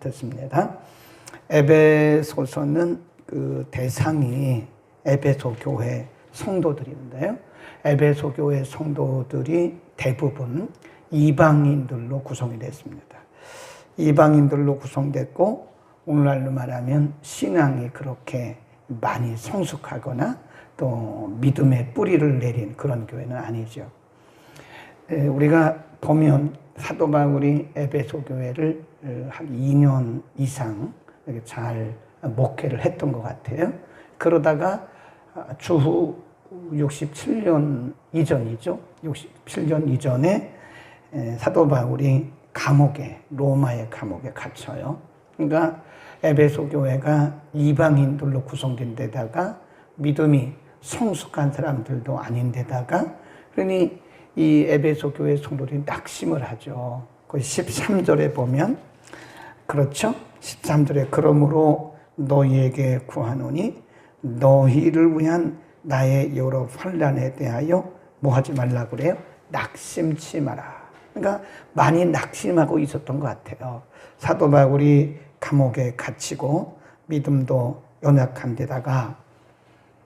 못했습니다. 에베소서는 그 대상이 에베소 교회 성도들인데요. 에베소 교회 성도들이 대부분 이방인들로 구성이 됐습니다. 이방인들로 구성됐고 오늘날로 말하면 신앙이 그렇게 많이 성숙하거나 또 믿음의 뿌리를 내린 그런 교회는 아니죠. 우리가 보면 사도 바울이 에베소 교회를 한 2년 이상 잘 목회를 했던 것 같아요. 그러다가 주후 67년 이전이죠. 67년 이전에 사도 바울이 로마의 감옥에 갇혀요. 그러니까 에베소 교회가 이방인들로 구성된 데다가 믿음이 성숙한 사람들도 아닌 데다가 그러니 이 에베소 교회 성도들이 낙심을 하죠. 그 13절에 보면 그렇죠. 13절에 그러므로 너희에게 구하노니 너희를 위한 나의 여러 환난에 대하여 뭐 하지 말라고 그래요? 낙심치 마라. 그러니까 많이 낙심하고 있었던 것 같아요. 사도 바울이 감옥에 갇히고 믿음도 연약한 데다가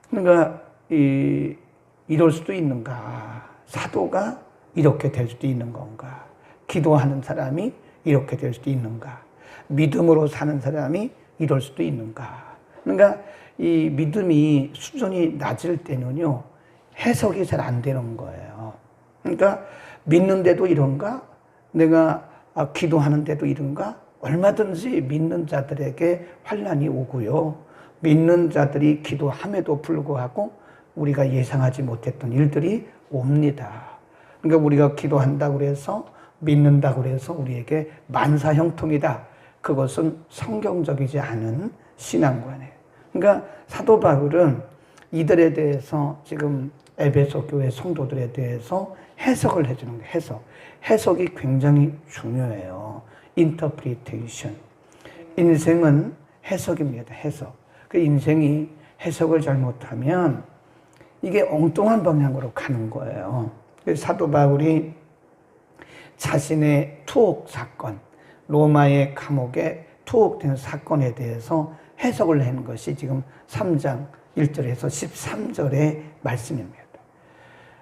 그러니까 이럴 수도 있는가? 사도가 이렇게 될 수도 있는 건가? 기도하는 사람이 이렇게 될 수도 있는가? 믿음으로 사는 사람이 이럴 수도 있는가? 그러니까 이 믿음이 수준이 낮을 때는요, 해석이 잘 안 되는 거예요. 그러니까 믿는데도 이런가? 내가 기도하는데도 이런가? 얼마든지 믿는 자들에게 환난이 오고요. 믿는 자들이 기도함에도 불구하고 우리가 예상하지 못했던 일들이 옵니다. 그러니까 우리가 기도한다고 해서 믿는다고 해서 우리에게 만사형통이다. 그것은 성경적이지 않은 신앙관이에요. 그러니까 사도 바울은 이들에 대해서 지금 에베소 교회 성도들에 대해서 해석을 해주는 거예요. 해석이 굉장히 중요해요. interpretation. 인생은 해석입니다. 해석. 그 인생이 해석을 잘못하면 이게 엉뚱한 방향으로 가는 거예요. 사도 바울이 자신의 투옥 사건, 로마의 감옥에 투옥된 사건에 대해서 해석을 한 것이 지금 3장 1절에서 13절의 말씀입니다.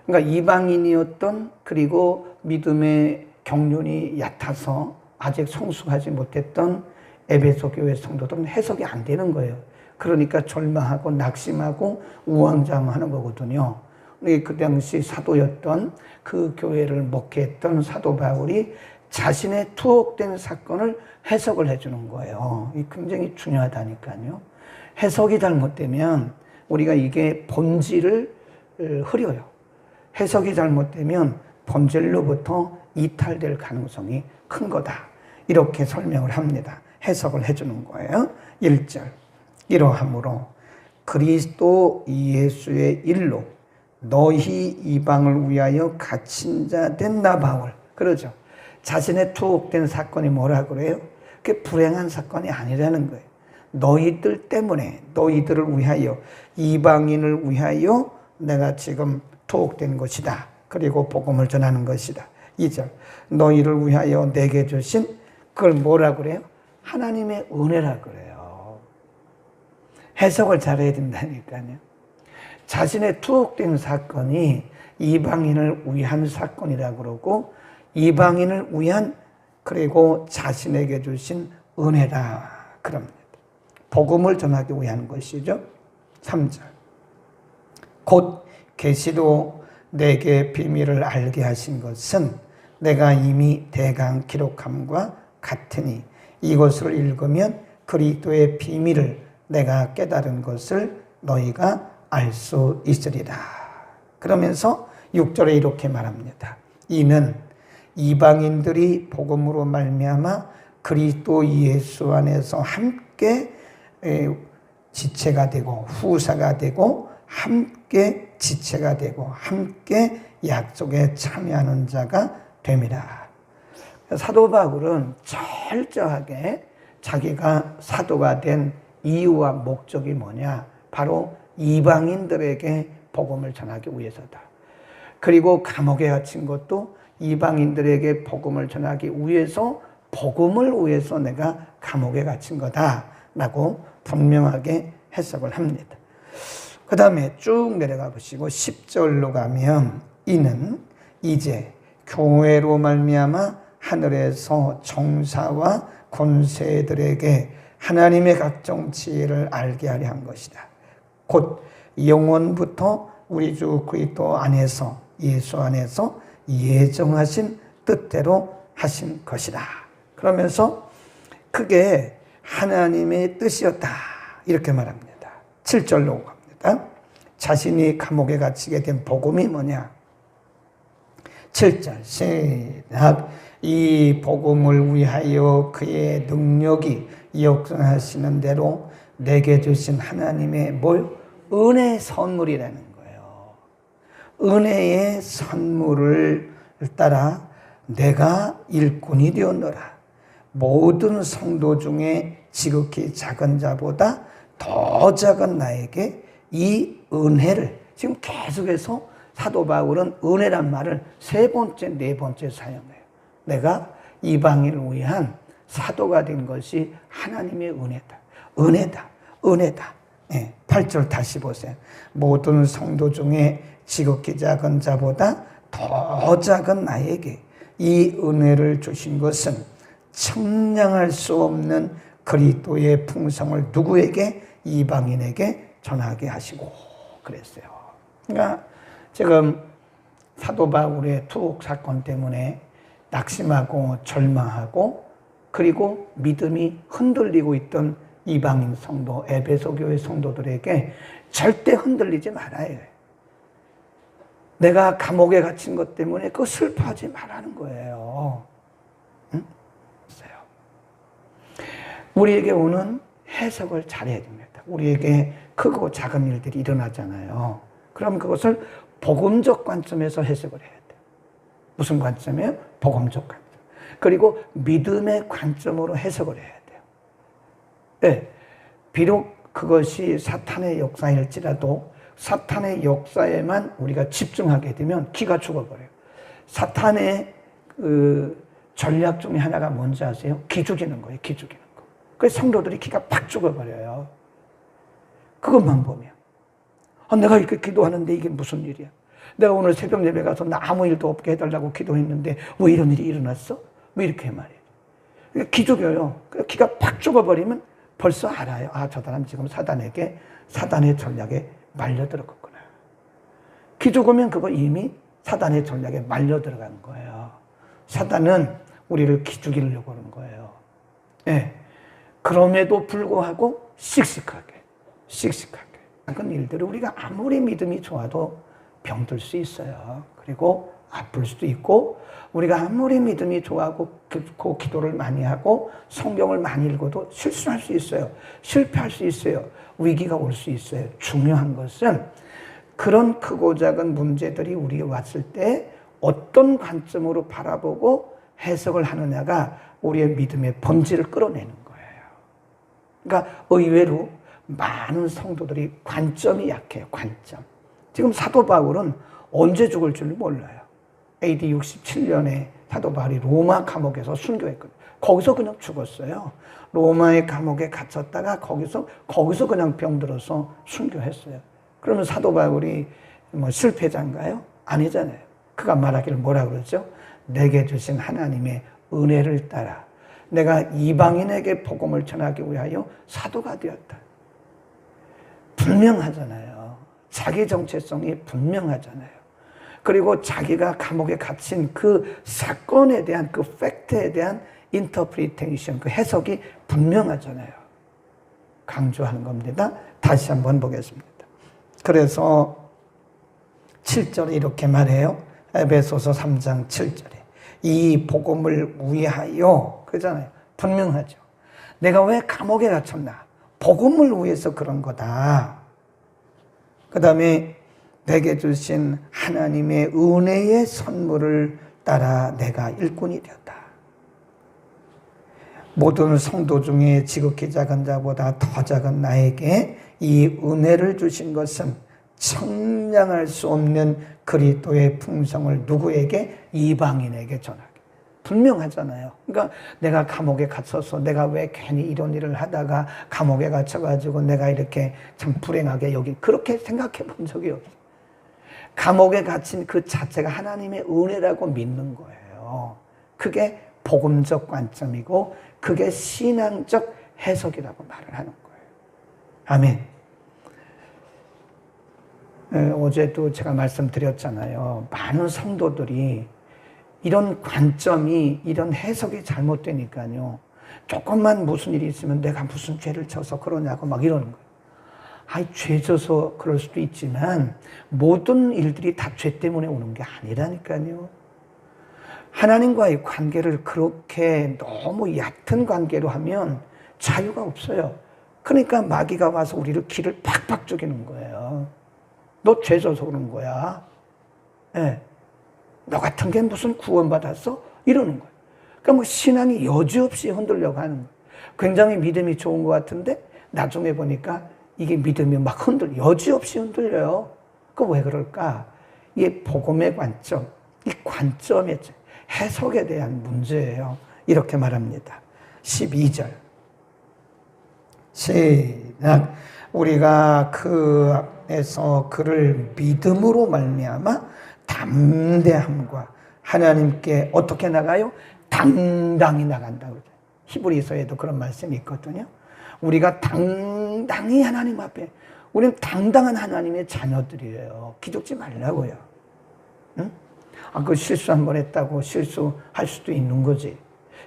그러니까 이방인이었던 그리고 믿음의 경륜이 얕아서 아직 성숙하지 못했던 에베소 교회 성도들은 해석이 안 되는 거예요. 그러니까 절망하고 낙심하고 우왕좌왕하는 거거든요. 그 당시 사도였던 그 교회를 목회했던 사도 바울이 자신의 투옥된 사건을 해석을 해주는 거예요. 이게 굉장히 중요하다니까요. 해석이 잘못되면 우리가 이게 본질을 흐려요. 해석이 잘못되면 본질로부터 이탈될 가능성이 큰 거다. 이렇게 설명을 합니다. 해석을 해주는 거예요. 1절. 이러함으로 그리스도 예수의 일로 너희 이방을 위하여 갇힌 자 된 나 바울. 그러죠. 자신의 투옥된 사건이 뭐라 그래요? 그게 불행한 사건이 아니라는 거예요. 너희들 때문에, 너희들을 위하여, 이방인을 위하여 내가 지금 투옥된 것이다. 그리고 복음을 전하는 것이다. 2절. 너희를 위하여 내게 주신 그걸 뭐라 그래요? 하나님의 은혜라 그래요. 해석을 잘해야 된다니까요. 자신의 투옥된 사건이 이방인을 위한 사건이라 그러고 이방인을 위한 그리고 자신에게 주신 은혜다 그럽니다. 복음을 전하기 위한 것이죠. 3절. 곧 계시로 내게 비밀을 알게 하신 것은 내가 이미 대강 기록함과 같으니 이것을 읽으면 그리스도의 비밀을 내가 깨달은 것을 너희가 알 수 있으리라. 그러면서 6절에 이렇게 말합니다. 이는 이방인들이 복음으로 말미암아 그리스도 예수 안에서 함께 지체가 되고 후사가 되고 함께 지체가 되고 함께 약속에 참여하는 자가 됨이라. 사도 바울은 철저하게 자기가 사도가 된 이유와 목적이 뭐냐? 바로 이방인들에게 복음을 전하기 위해서다. 그리고 감옥에 갇힌 것도 이방인들에게 복음을 전하기 위해서 복음을 위해서 내가 감옥에 갇힌 거다라고 분명하게 해석을 합니다. 그 다음에 쭉 내려가 보시고 10절로 가면 이는 이제 교회로 말미암아 하늘에서 정사와 권세들에게 하나님의 각종 지혜를 알게 하려 한 것이다. 곧 영원부터 우리 주 그리스도 안에서 예수 안에서 예정하신 뜻대로 하신 것이다. 그러면서 그게 하나님의 뜻이었다. 이렇게 말합니다. 7절로 갑니다. 자신이 감옥에 갇히게 된 복음이 뭐냐? 7절 시작. 이 복음을 위하여 그의 능력이 역사하시는 대로 내게 주신 하나님의 은혜의 선물이라는 거예요. 은혜의 선물을 따라 내가 일꾼이 되었노라. 모든 성도 중에 지극히 작은 자보다 더 작은 나에게 이 은혜를, 지금 계속해서 사도 바울은 은혜란 말을 3번째, 4번째 사용해요. 내가 이방인을 위한 사도가 된 것이 하나님의 은혜다. 은혜다. 은혜다. 8절 다시 보세요. 모든 성도 중에 지극히 작은 자보다 더 작은 나에게 이 은혜를 주신 것은 청량할 수 없는 그리스도의 풍성을 누구에게? 이방인에게 전하게 하시고 그랬어요. 그러니까 지금 사도 바울의 투옥 사건 때문에 낙심하고 절망하고 그리고 믿음이 흔들리고 있던 이방인 성도, 에베소 교회 성도들에게 절대 흔들리지 말아야 해요. 내가 감옥에 갇힌 것 때문에 그거 슬퍼하지 말라는 거예요. 응? 우리에게 오는 해석을 잘해야 됩니다. 우리에게 크고 작은 일들이 일어나잖아요. 그럼 그것을 복음적 관점에서 해석을 해야 돼요. 무슨 관점이에요? 복음적 관점. 그리고 믿음의 관점으로 해석을 해야 돼요. 네, 비록 그것이 사탄의 역사일지라도 사탄의 역사에만 우리가 집중하게 되면 기가 죽어버려요. 사탄의 그 전략 중에 하나가 뭔지 아세요? 기 죽이는 거예요. 기 죽이는 거. 그래서 성도들이 기가 팍 죽어버려요. 그것만 보면. 내가 이렇게 기도하는데 이게 무슨 일이야? 내가 오늘 새벽 예배 가서 나 아무 일도 없게 해달라고 기도했는데 왜 이런 일이 일어났어? 왜 이렇게 말이에요? 기 죽여요. 기가 팍 죽어버리면 벌써 알아요. 아, 저 사람 지금 사단의 전략에 말려들었구나. 기 죽으면 그거 이미 사단의 전략에 말려들어간 거예요. 사단은 우리를 기 죽이려고 하는 거예요. 네. 그럼에도 불구하고 씩씩하게. 그런 일들을 우리가 아무리 믿음이 좋아도 병들 수 있어요. 그리고 아플 수도 있고 우리가 아무리 믿음이 좋아하고 그 기도를 많이 하고 성경을 많이 읽어도 실수할 수 있어요. 실패할 수 있어요. 위기가 올 수 있어요. 중요한 것은 그런 크고 작은 문제들이 우리에 왔을 때 어떤 관점으로 바라보고 해석을 하느냐가 우리의 믿음의 본질을 끌어내는 거예요. 그러니까 의외로 많은 성도들이 관점이 약해요. 관점. 지금 사도 바울은 언제 죽을 줄 몰라요. AD 67년에 사도 바울이 로마 감옥에서 순교했거든요. 거기서 그냥 죽었어요. 로마의 감옥에 갇혔다가 거기서 그냥 병들어서 순교했어요. 그러면 사도 바울이 실패자인가요? 아니잖아요. 그가 말하기를 뭐라 그러죠? 내게 주신 하나님의 은혜를 따라 내가 이방인에게 복음을 전하기 위하여 사도가 되었다. 분명하잖아요. 자기 정체성이 분명하잖아요. 그리고 자기가 감옥에 갇힌 그 사건에 대한 그 팩트에 대한 인터프리테이션, 그 해석이 분명하잖아요. 강조하는 겁니다. 다시 한번 보겠습니다. 그래서 7절에 이렇게 말해요. 에베소서 3장 7절에 이 복음을 위하여, 그러잖아요. 분명하죠. 내가 왜 감옥에 갇혔나? 복음을 위해서 그런 거다. 그 다음에 내게 주신 하나님의 은혜의 선물을 따라 내가 일꾼이 되었다. 모든 성도 중에 지극히 작은 자보다 더 작은 나에게 이 은혜를 주신 것은 청량할 수 없는 그리스도의 풍성을 누구에게? 이방인에게 전하게. 분명하잖아요. 그러니까 내가 감옥에 갇혀서 내가 왜 괜히 이런 일을 하다가 감옥에 갇혀가지고 내가 이렇게 참 불행하게 여기 그렇게 생각해 본 적이 없어요. 감옥에 갇힌 그 자체가 하나님의 은혜라고 믿는 거예요. 그게 복음적 관점이고 그게 신앙적 해석이라고 말을 하는 거예요. 아멘. 어제도 제가 말씀드렸잖아요. 많은 성도들이 이런 관점이, 이런 해석이 잘못되니까요. 조금만 무슨 일이 있으면 내가 무슨 죄를 져서 그러냐고 막 이러는 거예요. 아이, 죄 져서 그럴 수도 있지만 모든 일들이 다 죄 때문에 오는 게 아니라니까요. 하나님과의 관계를 그렇게 너무 얕은 관계로 하면 자유가 없어요. 그러니까 마귀가 와서 우리를 기를 팍팍 죽이는 거예요. 너 죄 져서 그런 거야. 네. 너 같은 게 무슨 구원받았어? 이러는 거예요. 그러니까 뭐 신앙이 여지없이 흔들려고 하는 거예요. 굉장히 믿음이 좋은 것 같은데 나중에 보니까 이게 믿음이 막 여지없이 흔들려요. 그 왜 그럴까? 이게 복음의 관점, 이 관점의 해석에 대한 문제예요. 이렇게 말합니다. 12절. 시작. 우리가 그 안에서 그를 믿음으로 말미암아 담대함과 하나님께 어떻게 나가요? 당당히 나간다고 그러죠. 히브리서에도 그런 말씀이 있거든요. 우리가 당당히 하나님 앞에, 우리는 당당한 하나님의 자녀들이에요. 기죽지 말라고요. 응? 아, 그 실수 한 번 했다고 실수할 수도 있는 거지.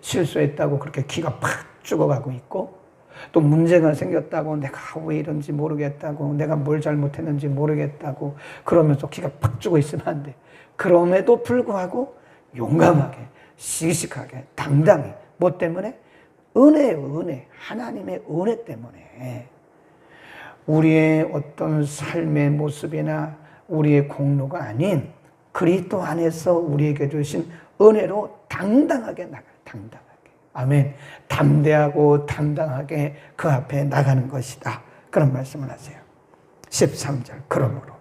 실수했다고 그렇게 기가 팍 죽어가고 있고, 또 문제가 생겼다고 내가 왜 이런지 모르겠다고, 내가 뭘 잘못했는지 모르겠다고 그러면서 기가 팍 죽어 있으면 안 돼. 그럼에도 불구하고 용감하게, 씩씩하게, 당당히. 뭐 때문에? 은혜예요, 은혜. 하나님의 은혜 때문에. 우리의 어떤 삶의 모습이나 우리의 공로가 아닌 그리스도 안에서 우리에게 주신 은혜로 당당하게 나가요. 당당하게. 아멘. 담대하고 당당하게 그 앞에 나가는 것이다. 그런 말씀을 하세요. 13절. 그러므로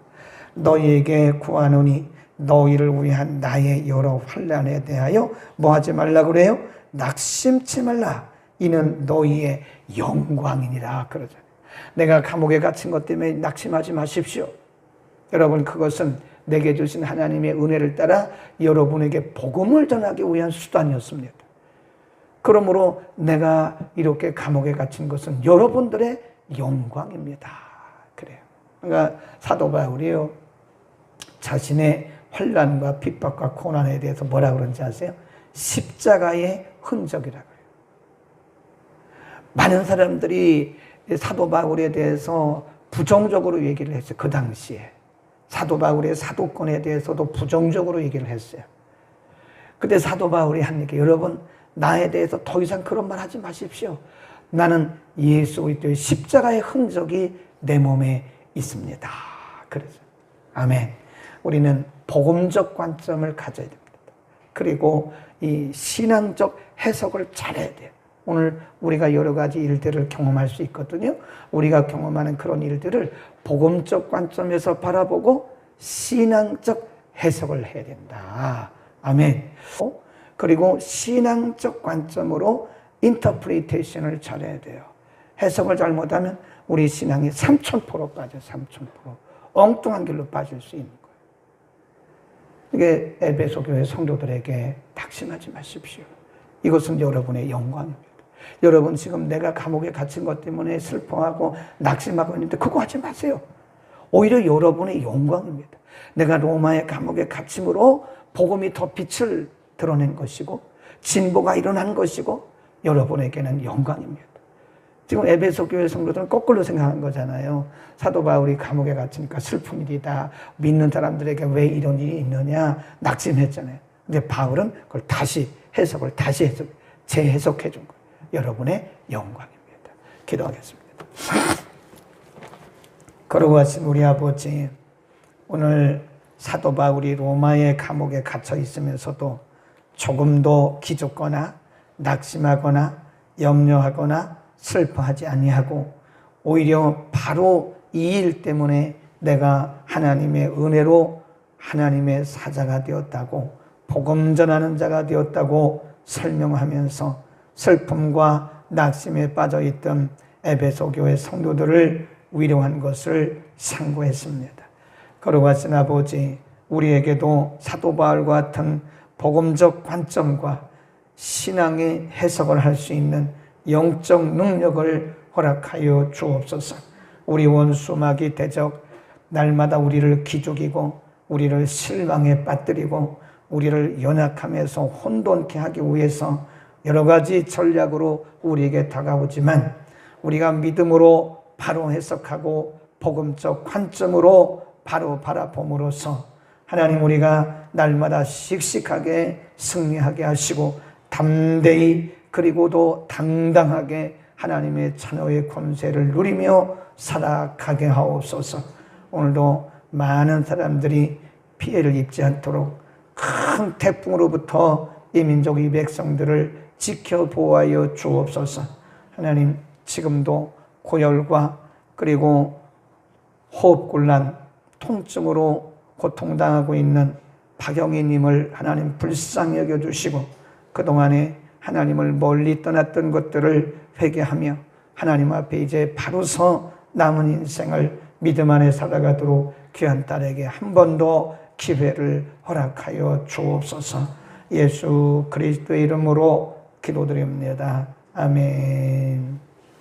너희에게 구하노니 너희를 위한 나의 여러 환난에 대하여 뭐 하지 말라 그래요? 낙심치 말라. 이는 너희의 영광이니라. 그러잖아요. 내가 감옥에 갇힌 것 때문에 낙심하지 마십시오. 여러분, 그것은 내게 주신 하나님의 은혜를 따라 여러분에게 복음을 전하기 위한 수단이었습니다. 그러므로 내가 이렇게 감옥에 갇힌 것은 여러분들의 영광입니다. 그래요. 그러니까 사도 바울이요, 자신의 환난과 핍박과 고난에 대해서 뭐라 그런지 아세요? 십자가의 흔적이라고 해요. 많은 사람들이 사도 바울에 대해서 부정적으로 얘기를 했어요. 그 당시에. 사도 바울의 사도권에 대해서도 부정적으로 얘기를 했어요. 근데 사도 바울이 한 얘기, 여러분, 나에 대해서 더 이상 그런 말 하지 마십시오. 나는 예수 그리스도의 십자가의 흔적이 내 몸에 있습니다. 그래서 아멘. 우리는 복음적 관점을 가져야 됩니다. 그리고 이 신앙적 해석을 잘해야 돼요. 오늘 우리가 여러 가지 일들을 경험할 수 있거든요. 우리가 경험하는 그런 일들을 복음적 관점에서 바라보고 신앙적 해석을 해야 된다. 아멘. 그리고 신앙적 관점으로 인터프리테이션을 잘해야 돼요. 해석을 잘못하면 우리 신앙이 3000% 빠져, 3000%. 엉뚱한 길로 빠질 수 있는 거예요. 이게 에베소 교회 성도들에게 낙심하지 마십시오. 이것은 여러분의 영광입니다. 여러분, 지금 내가 감옥에 갇힌 것 때문에 슬퍼하고 낙심하고 있는데 그거 하지 마세요. 오히려 여러분의 영광입니다. 내가 로마의 감옥에 갇힘으로 복음이 더 빛을 드러낸 것이고 진보가 일어난 것이고 여러분에게는 영광입니다. 지금 에베소 교회 성도들은 거꾸로 생각한 거잖아요. 사도 바울이 감옥에 갇히니까 슬픈 일이다. 믿는 사람들에게 왜 이런 일이 있느냐 낙심했잖아요. 근데 바울은 그걸 다시 해석을 재해석해 준 거예요. 여러분의 영광입니다. 기도하겠습니다. 거룩하신 우리 아버지, 오늘 사도 바울이 로마의 감옥에 갇혀 있으면서도 조금도 기죽거나 낙심하거나 염려하거나 슬퍼하지 아니하고 오히려 바로 이 일 때문에 내가 하나님의 은혜로 하나님의 사자가 되었다고 복음 전하는 자가 되었다고 설명하면서 슬픔과 낙심에 빠져있던 에베소 교회 성도들을 위로한 것을 상고했습니다. 거룩하신 아버지, 우리에게도 사도 바울과 같은 복음적 관점과 신앙의 해석을 할 수 있는 영적 능력을 허락하여 주옵소서. 우리 원수 마귀 대적 날마다 우리를 기죽이고 우리를 실망에 빠뜨리고 우리를 연약함에서 혼돈케 하기 위해서 여러 가지 전략으로 우리에게 다가오지만 우리가 믿음으로 바로 해석하고 복음적 관점으로 바로 바라봄으로써 하나님, 우리가 날마다 씩씩하게 승리하게 하시고 담대히 그리고도 당당하게 하나님의 자녀의 권세를 누리며 살아가게 하옵소서. 오늘도 많은 사람들이 피해를 입지 않도록 큰 태풍으로부터 이 민족, 이 백성들을 지켜 보호하여 주옵소서. 하나님, 지금도 고열과 그리고 호흡곤란, 통증으로 고통당하고 있는 박영희님을 하나님 불쌍히 여겨주시고 그동안에 하나님을 멀리 떠났던 것들을 회개하며 하나님 앞에 이제 바로서 남은 인생을 믿음 안에 살아가도록 귀한 딸에게 한 번 더 기회를 허락하여 주옵소서. 예수 그리스도의 이름으로 기도드립니다. 아멘.